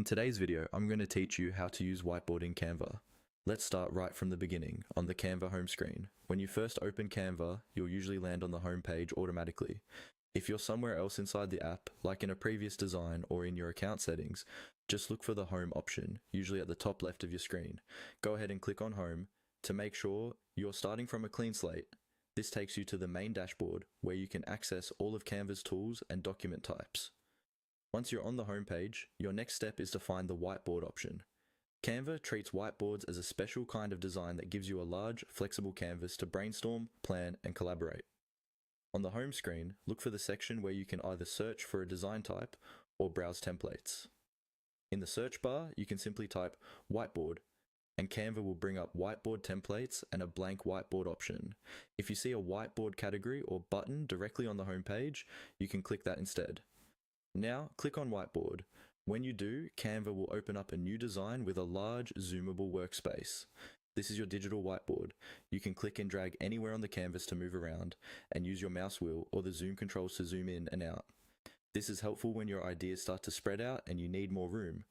In today's video, I'm going to teach you how to use Whiteboard in Canva. Let's start right from the beginning, on the Canva home screen. When you first open Canva, you'll usually land on the home page automatically. If you're somewhere else inside the app, like in a previous design or in your account settings, just look for the home option, usually at the top left of your screen. Go ahead and click on home to make sure you're starting from a clean slate. This takes you to the main dashboard where you can access all of Canva's tools and document types. Once you're on the home page, your next step is to find the whiteboard option. Canva treats whiteboards as a special kind of design that gives you a large, flexible canvas to brainstorm, plan, and collaborate. On the home screen, look for the section where you can either search for a design type or browse templates. In the search bar, you can simply type whiteboard, and Canva will bring up whiteboard templates and a blank whiteboard option. If you see a whiteboard category or button directly on the home page, you can click that instead. Now, click on Whiteboard. When you do, Canva will open up a new design with a large, zoomable workspace. This is your digital whiteboard. You can click and drag anywhere on the canvas to move around, and use your mouse wheel or the zoom controls to zoom in and out. This is helpful when your ideas start to spread out and you need more room.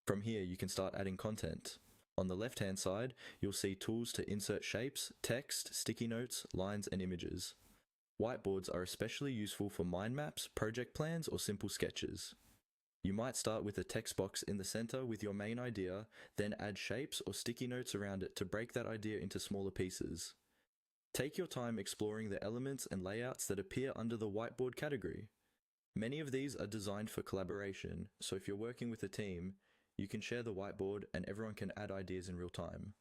From here, you can start adding content. On the left-hand side, you'll see tools to insert shapes, text, sticky notes, lines, and images. Whiteboards are especially useful for mind maps, project plans, or simple sketches. You might start with a text box in the center with your main idea, then add shapes or sticky notes around it to break that idea into smaller pieces. Take your time exploring the elements and layouts that appear under the whiteboard category. Many of these are designed for collaboration, so if you're working with a team, you can share the whiteboard and everyone can add ideas in real time.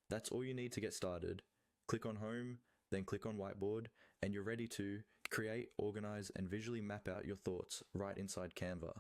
That's all you need to get started. Click on Home, then click on Whiteboard, and you're ready to create, organize, and visually map out your thoughts right inside Canva.